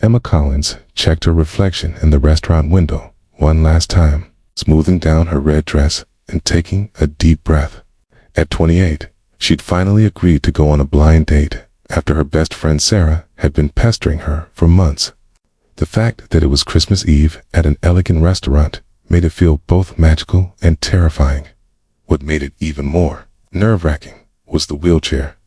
Emma Collins checked her reflection in the restaurant window one last time, smoothing down her red dress and taking a deep breath. At 28, she'd finally agreed to go on a blind date after her best friend Sarah had been pestering her for months. The fact that it was Christmas Eve at an elegant restaurant made it feel both magical and terrifying. What made it even more nerve-wracking was the wheelchair.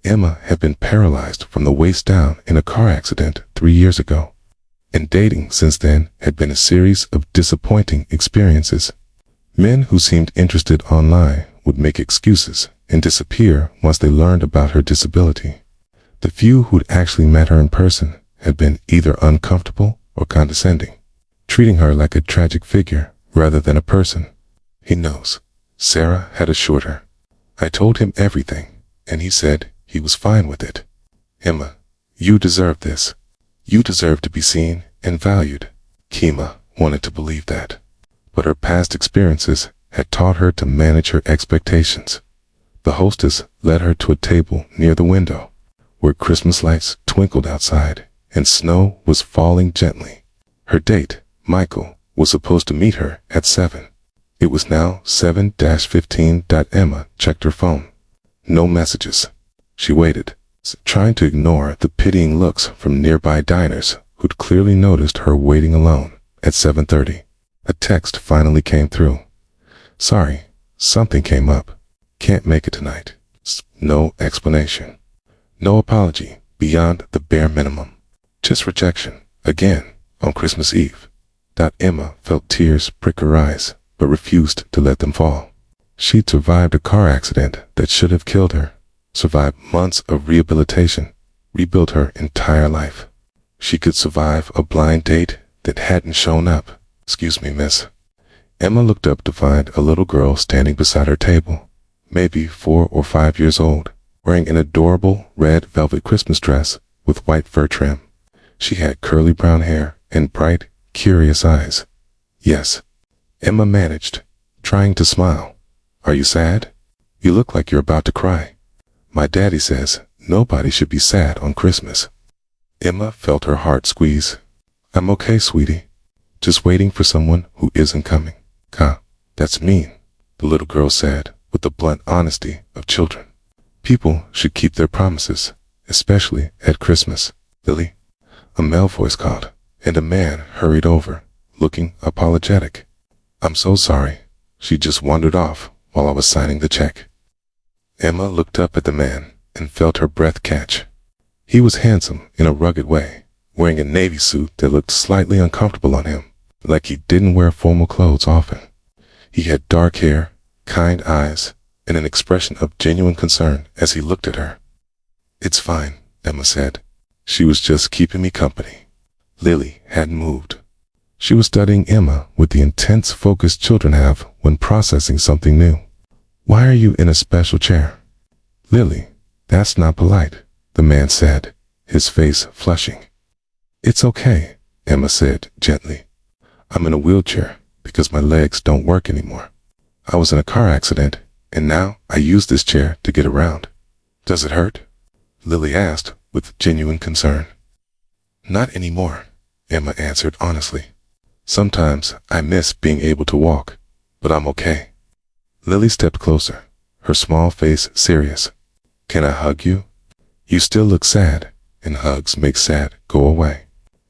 Emma had been paralyzed from the waist down in a car accident 3 years ago, and dating since then had been a series of disappointing experiences. Men who seemed interested online would make excuses and disappear once they learned about her disability. The few who'd actually met her in person had been either uncomfortable or condescending, treating her like a tragic figure rather than a person. He knows, Sarah had assured her. I told him everything, and he said he was fine with it. Emma, you deserve this. You deserve to be seen and valued. Kima wanted to believe that, but her past experiences had taught her to manage her expectations. The hostess led her to a table near the window, where Christmas lights twinkled outside and snow was falling gently. Her date, Michael, was supposed to meet her at 7. It was now 7-15. Emma checked her phone. No messages. She waited, trying to ignore the pitying looks from nearby diners who'd clearly noticed her waiting alone. At 7:30, a text finally came through. Sorry, something came up. Can't make it tonight. No explanation. No apology beyond the bare minimum. Just rejection, again, on Christmas Eve. Emma felt tears prick her eyes, but refused to let them fall. She'd survived a car accident that should have killed her, survived months of rehabilitation, rebuilt her entire life. She could survive a blind date that hadn't shown up. Excuse me, miss. Emma looked up to find a little girl standing beside her table, maybe 4 or 5 years old, wearing an adorable red velvet Christmas dress with white fur trim. She had curly brown hair and bright, curious eyes. Yes, Emma managed, trying to smile. Are you sad? You look like you're about to cry. My daddy says nobody should be sad on Christmas. Emma felt her heart squeeze. I'm okay, sweetie. Just waiting for someone who isn't coming. That's mean, the little girl said with the blunt honesty of children. People should keep their promises, especially at Christmas. Lily, a male voice called, and a man hurried over, looking apologetic. I'm so sorry. She just wandered off while I was signing the check. Emma looked up at the man and felt her breath catch. He was handsome in a rugged way, wearing a navy suit that looked slightly uncomfortable on him, like he didn't wear formal clothes often. He had dark hair, kind eyes, and an expression of genuine concern as he looked at her. It's fine, Emma said. She was just keeping me company. Lily hadn't moved. She was studying Emma with the intense focus children have when processing something new. Why are you in a special chair? Lily, that's not polite, the man said, his face flushing. It's okay, Emma said gently. I'm in a wheelchair because my legs don't work anymore. I was in a car accident, and now I use this chair to get around. Does it hurt? Lily asked with genuine concern. Not anymore, Emma answered honestly. Sometimes I miss being able to walk, but I'm okay. Lily stepped closer, her small face serious. Can I hug you? You still look sad, and hugs make sad go away.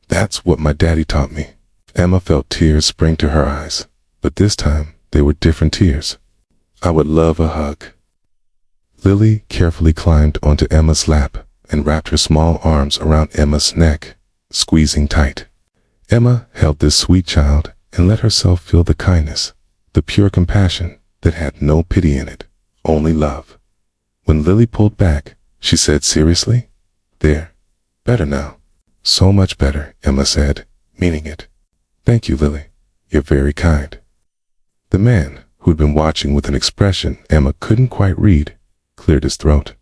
That's what my daddy taught me. Emma felt tears spring to her eyes, but this time they were different tears. I would love a hug. Lily carefully climbed onto Emma's lap and wrapped her small arms around Emma's neck, squeezing tight. Emma held this sweet child and let herself feel the kindness, the pure compassion that had no pity in it, only love. When Lily pulled back, she said seriously, There, better now. So much better, Emma said, meaning it. Thank you, Lily. You're very kind. The man, who'd been watching with an expression Emma couldn't quite read, cleared his throat.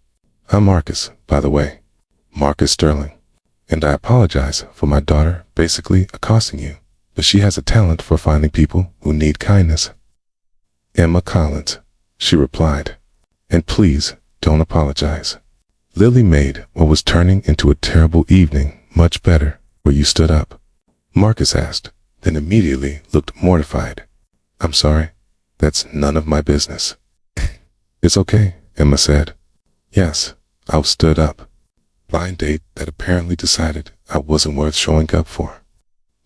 I'm Marcus, by the way. Marcus Sterling. And I apologize for my daughter basically accosting you, but she has a talent for finding people who need kindness. Emma Collins, she replied. And please, don't apologize. Lily made what was turning into a terrible evening much better where you stood up? Marcus asked, then immediately looked mortified. I'm sorry, that's none of my business. It's okay, Emma said. Yes, I stood up. Blind date that apparently decided I wasn't worth showing up for.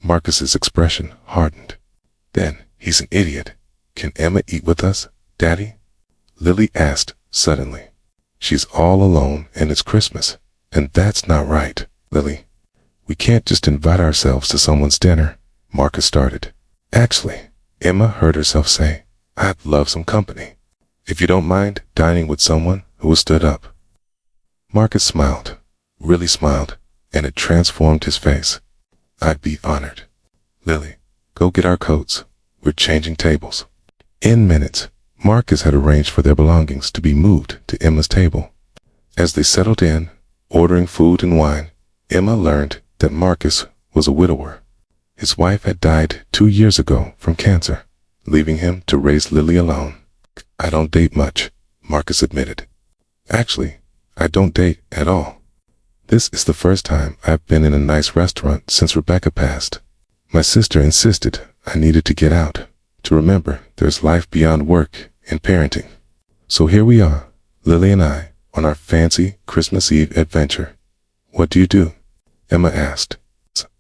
Marcus's expression hardened. Then, he's an idiot. Can Emma eat with us, Daddy? Lily asked suddenly. She's all alone and it's Christmas, and that's not right, Lily. We can't just invite ourselves to someone's dinner, Marcus started. Actually, Emma heard herself say, I'd love some company. If you don't mind dining with someone who has stood up. Marcus smiled, really smiled, and it transformed his face. I'd be honored. Lily, go get our coats. We're changing tables. In minutes, Marcus had arranged for their belongings to be moved to Emma's table. As they settled in, ordering food and wine, Emma learned that Marcus was a widower. His wife had died 2 years ago from cancer, leaving him to raise Lily alone. I don't date much, Marcus admitted. Actually, I don't date at all. This is the first time I've been in a nice restaurant since Rebecca passed. My sister insisted I needed to get out, to remember there's life beyond work and parenting. So here we are, Lily and I, on our fancy Christmas Eve adventure. What do you do? Emma asked.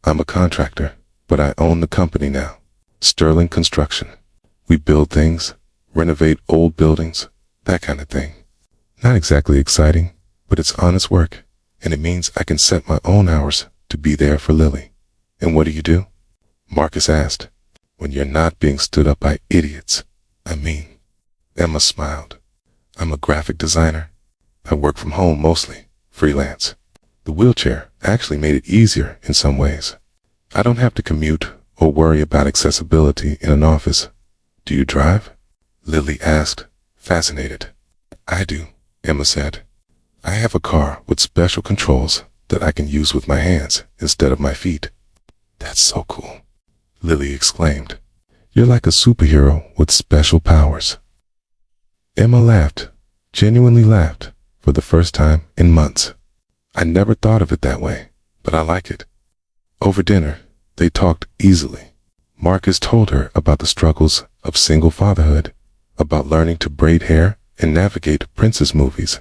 I'm a contractor, but I own the company now. Sterling Construction. We build things, renovate old buildings, that kind of thing. Not exactly exciting, but it's honest work, and it means I can set my own hours to be there for Lily. And what do you do? Marcus asked. When you're not being stood up by idiots, I mean. Emma smiled. I'm a graphic designer. I work from home mostly, freelance. The wheelchair actually made it easier in some ways. I don't have to commute or worry about accessibility in an office. Do you drive? Lily asked, fascinated. I do, Emma said. I have a car with special controls that I can use with my hands instead of my feet. That's so cool, Lily exclaimed. You're like a superhero with special powers. Emma laughed, genuinely laughed, for the first time in months. I never thought of it that way, but I like it. Over dinner, they talked easily. Marcus told her about the struggles of single fatherhood, about learning to braid hair and navigate princess movies.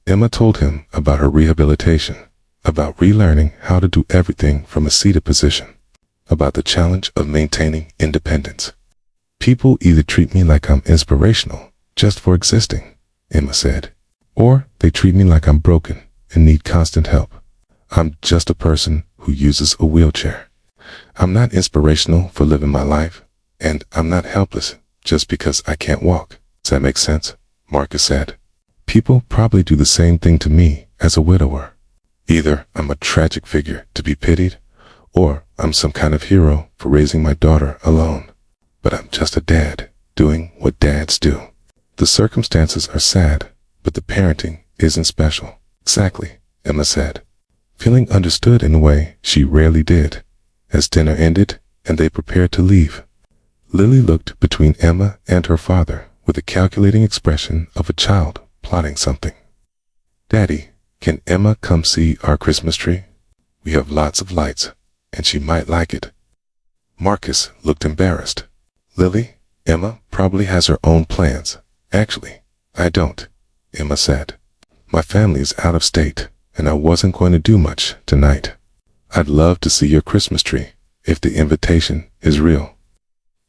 Emma told him about her rehabilitation, about relearning how to do everything from a seated position, about the challenge of maintaining independence. People either treat me like I'm inspirational just for existing, Emma said, or they treat me like I'm broken and need constant help. I'm just a person who uses a wheelchair. I'm not inspirational for living my life, and I'm not helpless just because I can't walk. Does that make sense? Marcus said. People probably do the same thing to me as a widower. Either I'm a tragic figure to be pitied, or I'm some kind of hero for raising my daughter alone. But I'm just a dad doing what dads do. The circumstances are sad, but the parenting isn't special. Exactly, Emma said, feeling understood in a way she rarely did. As dinner ended and they prepared to leave, Lily looked between Emma and her father with a calculating expression of a child plotting something. Daddy, can Emma come see our Christmas tree? We have lots of lights, and she might like it. Marcus looked embarrassed. Lily, Emma probably has her own plans. Actually, I don't, Emma said. My family is out of state, and I wasn't going to do much tonight. I'd love to see your Christmas tree, if the invitation is real.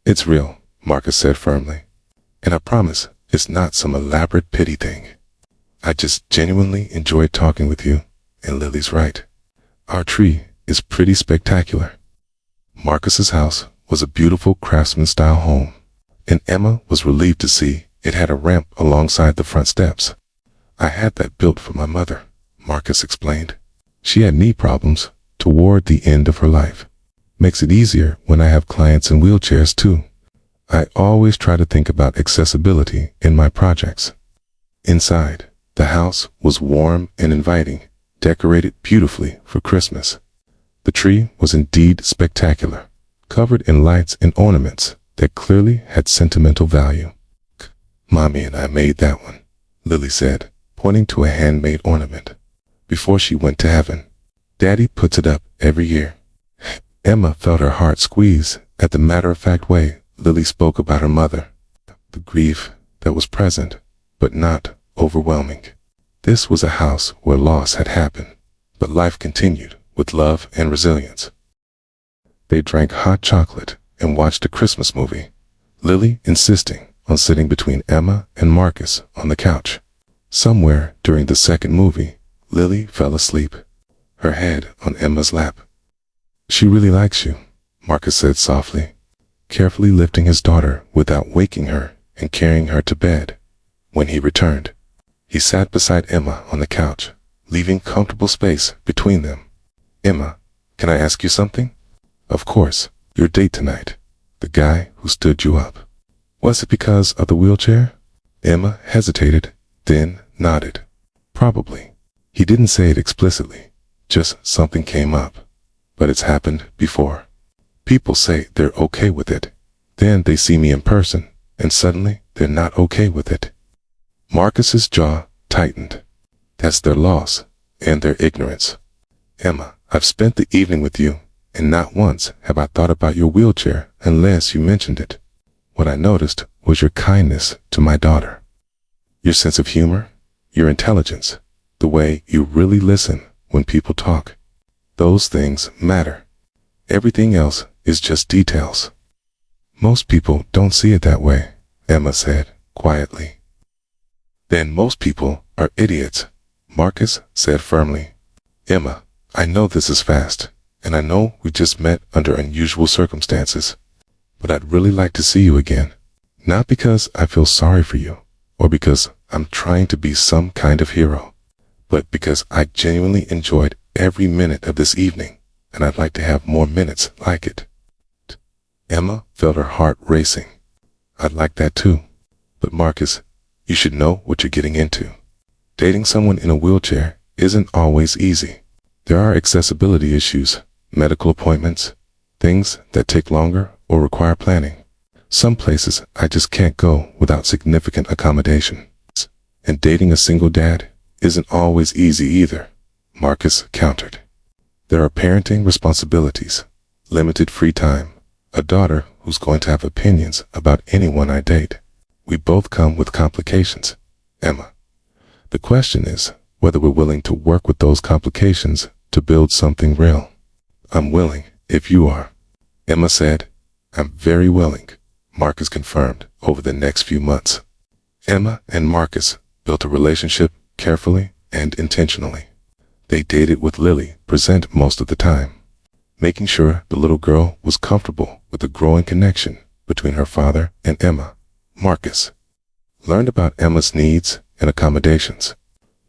It's real, Marcus said firmly. And I promise it's not some elaborate pity thing. I just genuinely enjoyed talking with you, and Lily's right. Our tree is pretty spectacular. Marcus's house was a beautiful craftsman-style home, and Emma was relieved to see it had a ramp alongside the front steps. I had that built for my mother, Marcus explained. She had knee problems toward the end of her life. Makes it easier when I have clients in wheelchairs too. I always try to think about accessibility in my projects. Inside, the house was warm and inviting, decorated beautifully for Christmas. The tree was indeed spectacular, covered in lights and ornaments that clearly had sentimental value. Mommy and I made that one, Lily said, pointing to a handmade ornament. Before she went to heaven. Daddy puts it up every year. Emma felt her heart squeeze at the matter-of-fact way Lily spoke about her mother. The grief that was present, but not overwhelming. This was a house where loss had happened, but life continued with love and resilience. They drank hot chocolate and watched a Christmas movie, Lily insisting on sitting between Emma and Marcus on the couch. Somewhere during the second movie, Lily fell asleep, her head on Emma's lap. "She really likes you," Marcus said softly, carefully lifting his daughter without waking her and carrying her to bed. When he returned, he sat beside Emma on the couch, leaving comfortable space between them. "Emma, can I ask you something?" "Of course. Your date tonight. The guy who stood you up. Was it because of the wheelchair?" Emma hesitated, then nodded. "Probably." He didn't say it explicitly, just something came up. "But it's happened before. People say they're okay with it. Then they see me in person, and suddenly they're not okay with it." Marcus's jaw tightened. "That's their loss and their ignorance. Emma, I've spent the evening with you, and not once have I thought about your wheelchair unless you mentioned it. What I noticed was your kindness to my daughter. Your sense of humor, your intelligence, the way you really listen when people talk. Those things matter. Everything else is just details." "Most people don't see it that way," Emma said quietly. "Then most people are idiots," Marcus said firmly. "Emma, I know this is fast, and I know we just met under unusual circumstances, but I'd really like to see you again. Not because I feel sorry for you, or because I'm trying to be some kind of hero, but because I genuinely enjoyed every minute of this evening, and I'd like to have more minutes like it." Emma felt her heart racing. "I'd like that too. But Marcus, you should know what you're getting into. Dating someone in a wheelchair isn't always easy. There are accessibility issues, medical appointments, things that take longer or require planning. Some places I just can't go without significant accommodation. And dating a single dad isn't always easy either," Marcus countered. "There are parenting responsibilities, limited free time, a daughter who's going to have opinions about anyone I date. We both come with complications, Emma. The question is whether we're willing to work with those complications to build something real." "I'm willing, if you are," Emma said. "I'm very willing," Marcus confirmed. Over the next few months, Emma and Marcus built a relationship carefully and intentionally. They dated with Lily present most of the time, making sure the little girl was comfortable with the growing connection between her father and Emma. Marcus learned about Emma's needs and accommodations,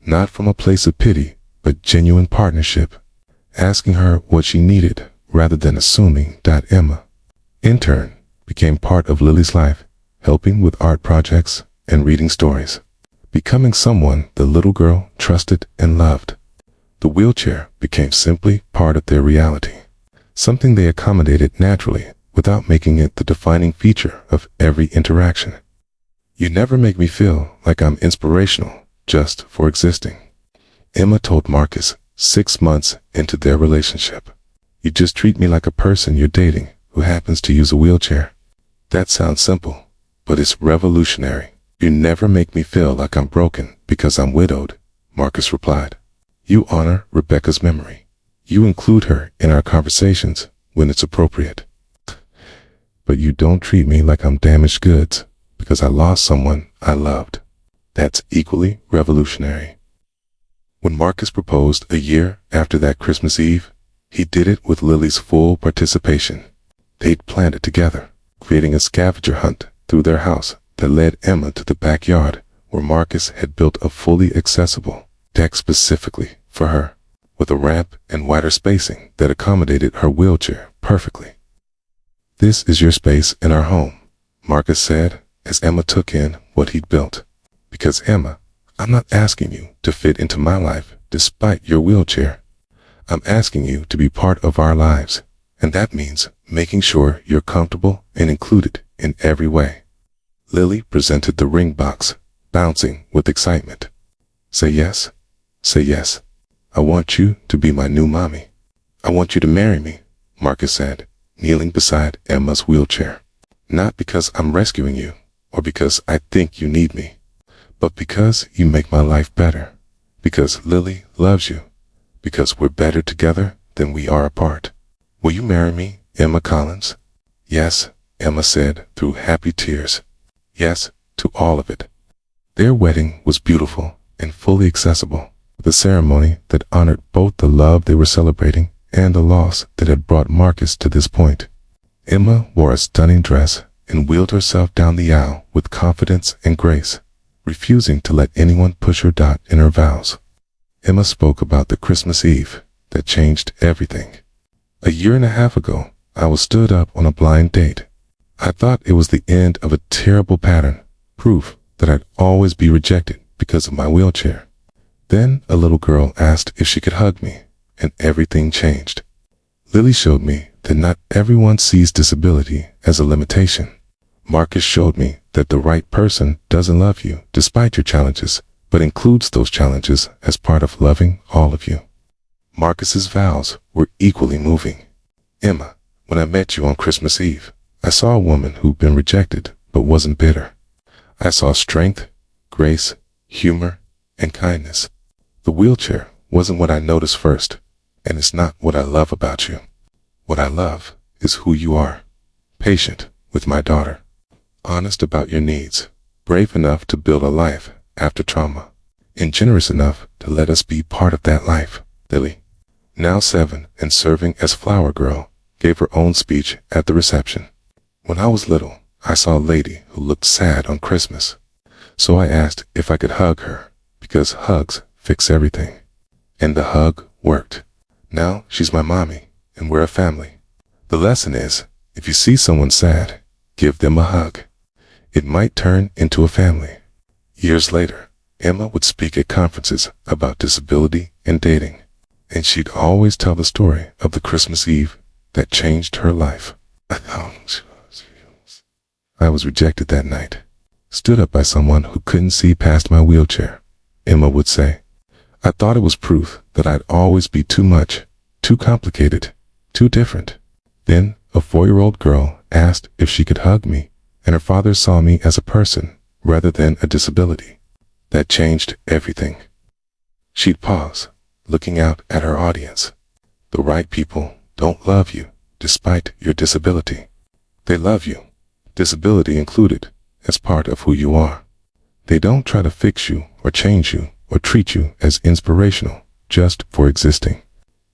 not from a place of pity, but genuine partnership, asking her what she needed rather than assuming that Emma, in turn, became part of Lily's life, helping with art projects and reading stories, becoming someone the little girl trusted and loved. The wheelchair became simply part of their reality, something they accommodated naturally without making it the defining feature of every interaction. "You never make me feel like I'm inspirational just for existing," Emma told Marcus 6 months into their relationship. "You just treat me like a person you're dating who happens to use a wheelchair." "That sounds simple, but it's revolutionary. You never make me feel like I'm broken because I'm widowed," Marcus replied. "You honor Rebecca's memory. You include her in our conversations when it's appropriate. But you don't treat me like I'm damaged goods because I lost someone I loved. That's equally revolutionary." When Marcus proposed a year after that Christmas Eve, he did it with Lily's full participation. They'd planned it together, creating a scavenger hunt through their house that led Emma to the backyard where Marcus had built a fully accessible deck specifically for her, with a ramp and wider spacing that accommodated her wheelchair perfectly. "This is your space in our home," Marcus said as Emma took in what he'd built. "Because Emma, I'm not asking you to fit into my life despite your wheelchair. I'm asking you to be part of our lives, and that means making sure you're comfortable and included in every way." Lily presented the ring box, bouncing with excitement. "Say yes. Say yes. I want you to be my new mommy. I want you to marry me, Marcus said, kneeling beside Emma's wheelchair. "Not because I'm rescuing you, or because I think you need me, but because you make my life better. Because Lily loves you. Because we're better together than we are apart. Will you marry me, Emma Collins?" "Yes," Emma said through happy tears. "Yes, to all of it." Their wedding was beautiful and fully accessible, with a ceremony that honored both the love they were celebrating and the loss that had brought Marcus to this point. Emma wore a stunning dress and wheeled herself down the aisle with confidence and grace, refusing to let anyone push her dot in her vows. Emma spoke about the Christmas Eve that changed everything. "A year and a half ago, I was stood up on a blind date. I thought it was the end of a terrible pattern, proof that I'd always be rejected because of my wheelchair. Then a little girl asked if she could hug me, and everything changed. Lily showed me that not everyone sees disability as a limitation. Marcus showed me that the right person doesn't love you despite your challenges, but includes those challenges as part of loving all of you." Marcus's vows were equally moving. "Emma, when I met you on Christmas Eve, I saw a woman who'd been rejected but wasn't bitter. I saw strength, grace, humor, and kindness. The wheelchair wasn't what I noticed first, and it's not what I love about you. What I love is who you are. Patient with my daughter, honest about your needs, brave enough to build a life after trauma, and generous enough to let us be part of that life." Lily, now 7 and serving as flower girl, gave her own speech at the reception. "When I was little, I saw a lady who looked sad on Christmas. So I asked if I could hug her, because hugs fix everything. And the hug worked. Now she's my mommy, and we're a family. The lesson is, if you see someone sad, give them a hug. It might turn into a family." Years later, Emma would speak at conferences about disability and dating, and she'd always tell the story of the Christmas Eve that changed her life. "I was rejected that night, stood up by someone who couldn't see past my wheelchair," Emma would say. "I thought it was proof that I'd always be too much, too complicated, too different. Then a 4-year-old girl asked if she could hug me, and her father saw me as a person rather than a disability. That changed everything." She'd pause, looking out at her audience. "The right people don't love you despite your disability. They love you, disability included, as part of who you are. They don't try to fix you or change you or treat you as inspirational just for existing.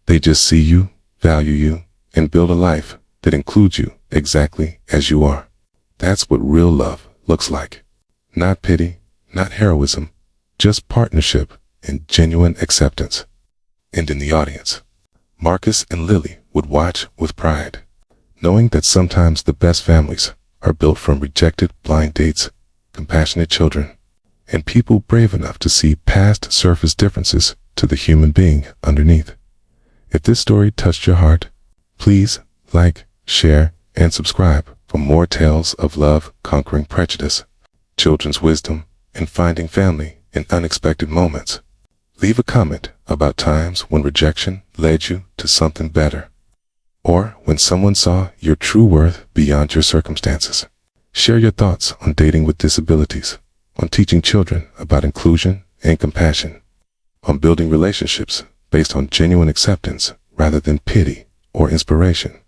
They just see you, value you, and build a life that includes you exactly as you are. That's what real love looks like. Not pity, not heroism, just partnership and genuine acceptance." And in the audience, Marcus and Lily would watch with pride, knowing that sometimes the best families are built from rejected blind dates, compassionate children, and people brave enough to see past surface differences to the human being underneath. If this story touched your heart, please like, share, and subscribe for more tales of love conquering prejudice, children's wisdom, and finding family in unexpected moments. Leave a comment about times when rejection led you to something better, or when someone saw your true worth beyond your circumstances. Share your thoughts on dating with disabilities, on teaching children about inclusion and compassion, on building relationships based on genuine acceptance rather than pity or inspiration.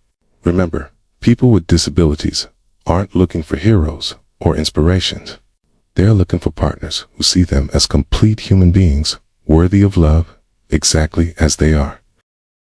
Remember, people with disabilities aren't looking for heroes or inspirations. They're looking for partners who see them as complete human beings, worthy of love exactly as they are.